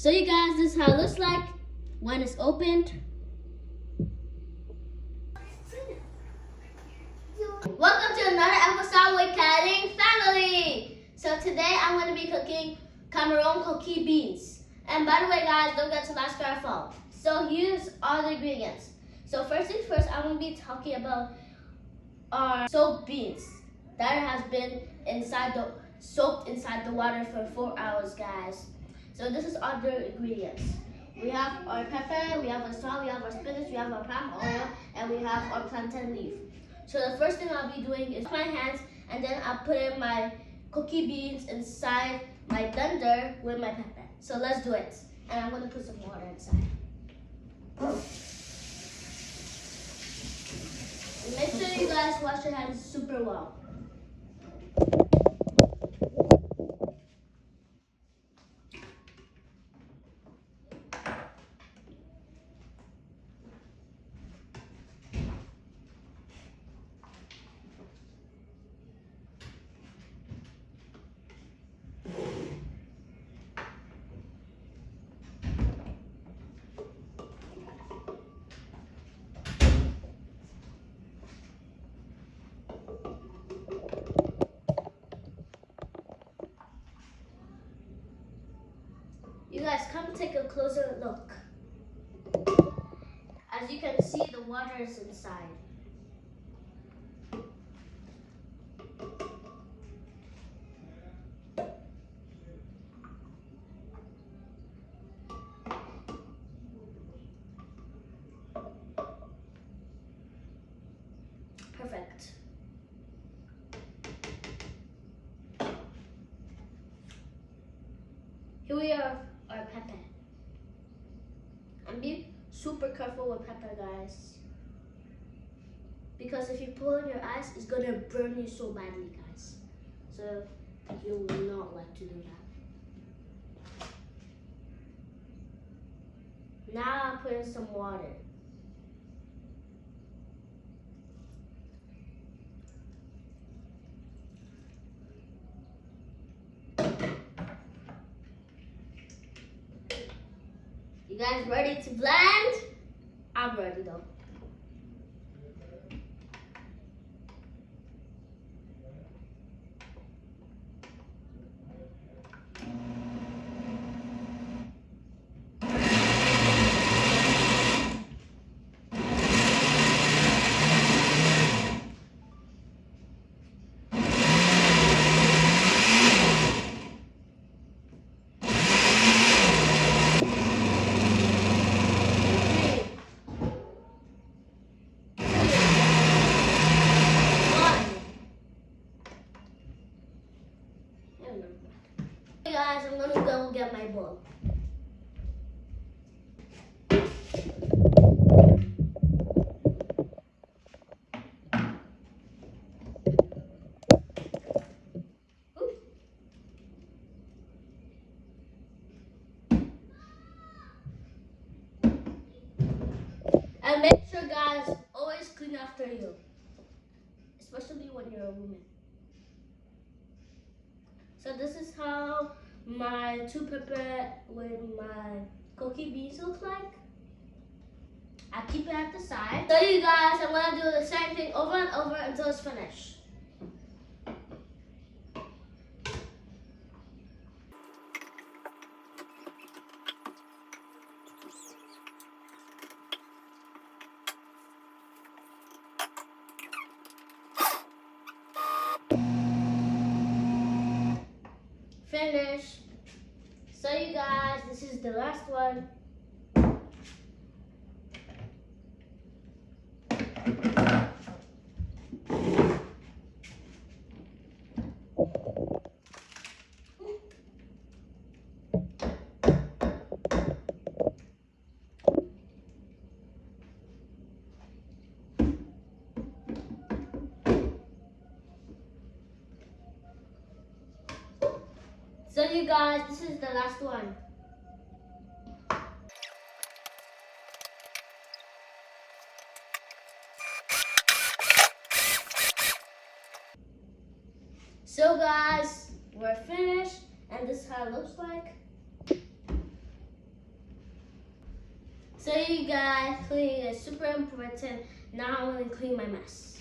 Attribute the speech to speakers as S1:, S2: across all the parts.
S1: So you guys, this is how it looks like when it's opened. Welcome to another episode with Cutting Family. So today I'm going to be cooking Cameroon koki beans. And by the way guys, don't forget to like our phone. So here's all the ingredients. So first things first, I'm going to be talking about our soaked beans that has been soaked inside the water for 4 hours, guys. So this is all the ingredients. We have our pepper, we have our salt, we have our spinach, we have our palm oil, and we have our plantain leaf. So the first thing I'll be doing is my hands, and then I'll put in my koki beans inside my blender with my pepper. So let's do it. And I'm gonna put some water inside. And make sure you guys wash your hands super well. You guys, come take a closer look. As you can see, the water is inside. Perfect. Here we have our pepper. And be super careful with pepper, guys. Because if you pull in your eyes, it's gonna burn you so badly, guys. So you will not like to do that. Now I'm putting some water. You guys ready to blend? I'm ready though. Hey guys, I'm gonna go get my bowl. And make sure guys, always clean after you. Especially when you're a woman. So this is how my two pepper with my koki beans look like. I keep it at the side. So you guys, I'm gonna do the same thing over and over until it's finished. Finish. So you guys, this is the last one. So you guys, this is the last one. So guys, we're finished, and this is how it looks like. So you guys, cleaning is super important. Now I'm gonna clean my mess.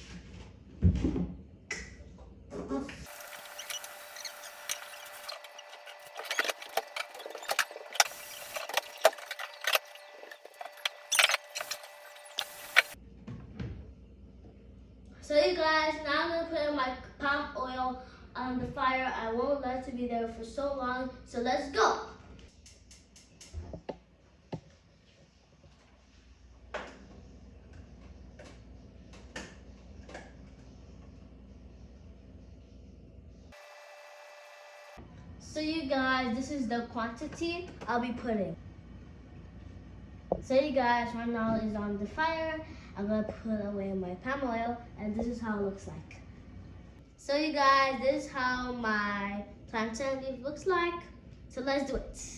S1: So you guys, now I'm gonna put my palm oil on the fire. I won't let it be there for so long. So let's go. So you guys, this is the quantity I'll be putting. So you guys, right now is on the fire. I'm gonna put away my palm oil, and this is how it looks like. So you guys, this is how my plantain leaf looks like. So let's do it.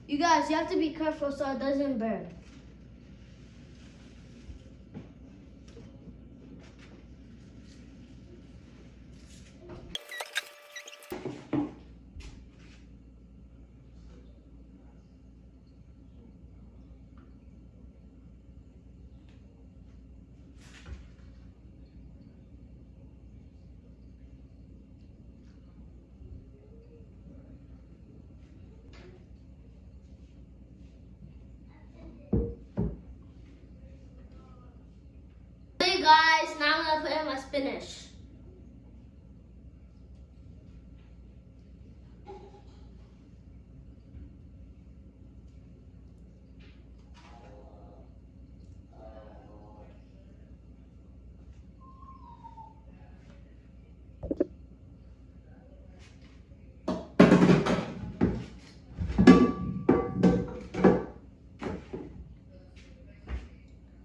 S1: You guys, you have to be careful so it doesn't burn. So you guys, now I'm gonna put in my spinach.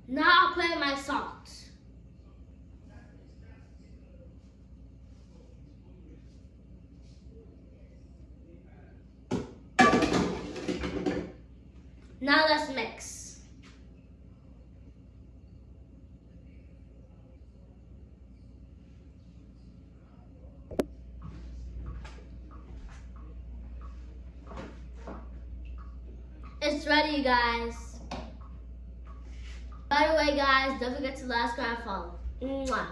S1: Now I'll put in my salt. Now let's mix. It's ready, you guys. By the way, guys, don't forget to like, subscribe, and follow. Mwah.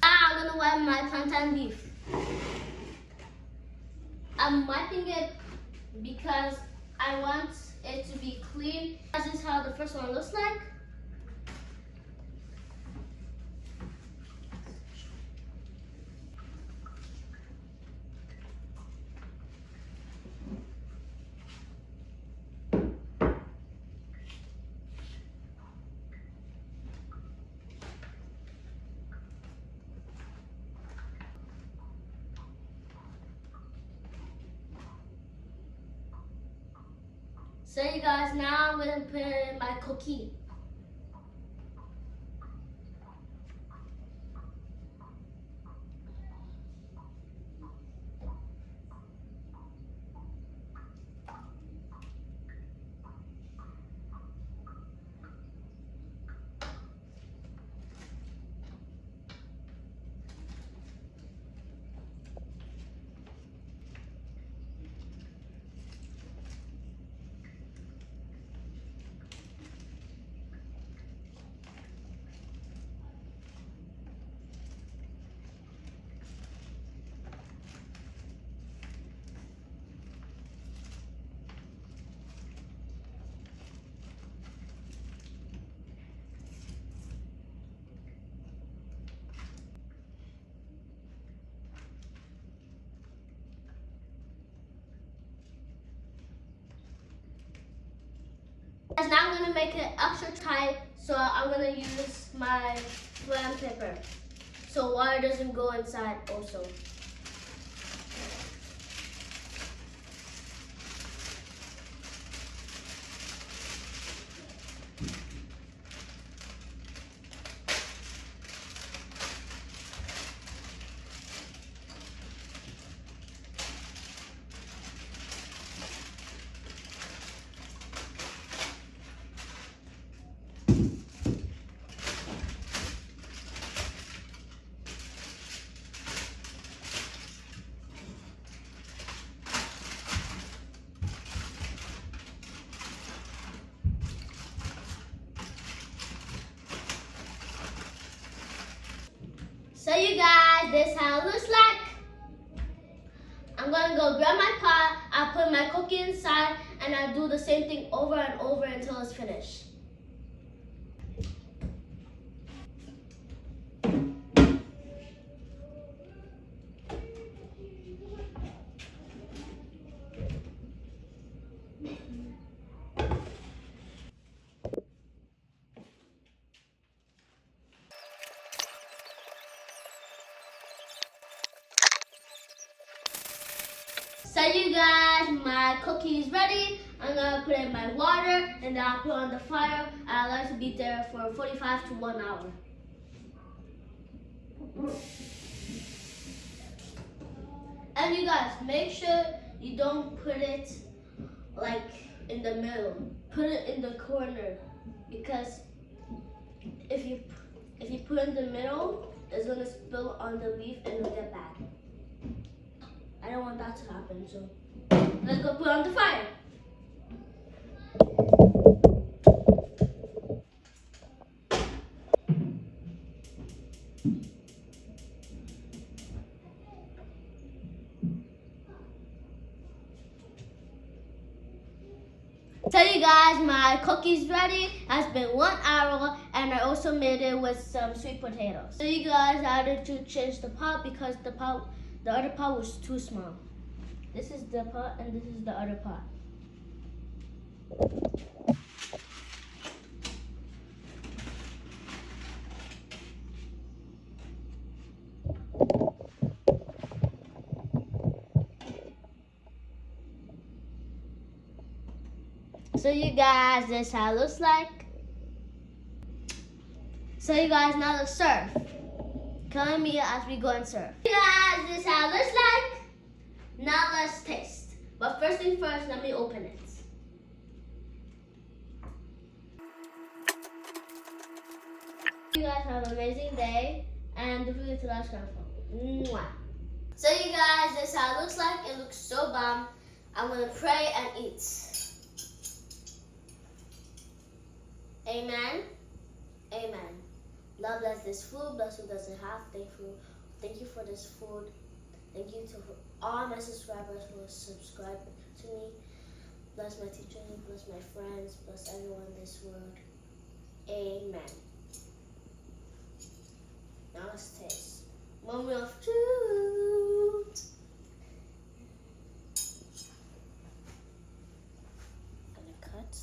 S1: I'm gonna wipe my plantain leaf. I'm wiping it because I want it to be clean. This is how the first one looks like. So you guys, now I'm gonna put in my koki. Guys, now I'm gonna make it extra tight, so I'm gonna use my flam paper. so water doesn't go inside also. So you guys, this is how it looks like. I'm gonna go grab my pot, I'll put my cookie inside, and I'll do the same thing over and over until it's finished. So you guys, my cookie is ready. I'm gonna put in my water and then I'll put it on the fire. I'll let it be there for 45 to 1 hour. And you guys, make sure you don't put it like in the middle. Put it in the corner, because if you put it in the middle, it's gonna spill on the leaf and it'll get bad. I don't want that to happen, so let's go put it on the fire. So you guys, my cookie's ready. It's been 1 hour, and I also made it with some sweet potatoes. So you guys, I had to change the pot because the other pot was too small. This is the pot and this is the other pot. So you guys, this is how it looks like. So you guys, now let's serve. Come me as we go and serve. You guys, this is how it looks like. Now let's taste. But first thing first, let me open it. You guys have an amazing day, and don't forget to like our phone. Mwah. So you guys, this is how it looks like. It looks so bomb. I'm gonna pray and eat. Amen. Amen. Lord, bless this food. Bless who doesn't have. Thank you for this food. Thank you to all my subscribers who have subscribed to me. Bless my teachers, bless my friends, bless everyone in this world. Amen. Now let's taste. Moment of truth. Gonna cut.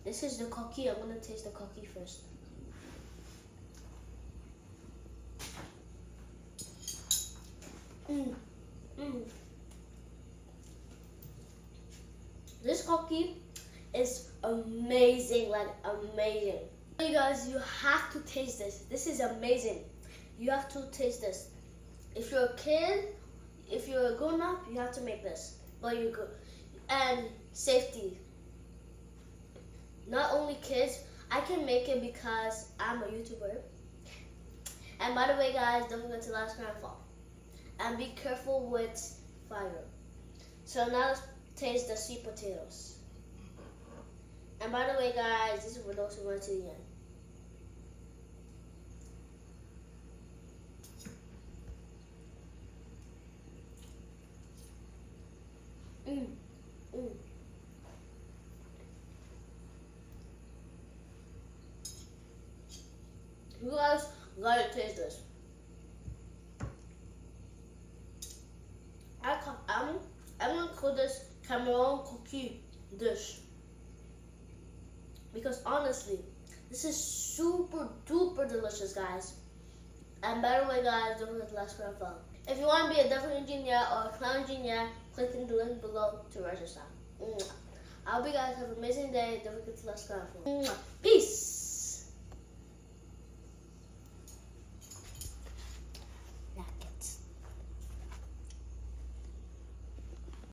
S1: This is the koki. I'm gonna taste the koki first. This koki is amazing, like amazing. You guys, you have to taste this. This is amazing. You have to taste this. If you're a kid, if you're a grown up, you have to make this. But you go, and safety. Not only kids, I can make it because I'm a YouTuber. And by the way, guys, don't forget to like, subscribe, and follow. And be careful with fire. So now let's taste the sweet potatoes. And by the way, guys, this is for those who went to the end. You guys gotta taste this. I'm gonna call this Cameroon cookie dish because honestly, This is super duper delicious, guys. And by the way, guys, don't forget to like, subscribe, follow. If you want to be a Devil Engineer or a Clown Engineer, click in the link below to register. I hope you guys have an amazing day. Don't forget to like, subscribe, follow. Peace.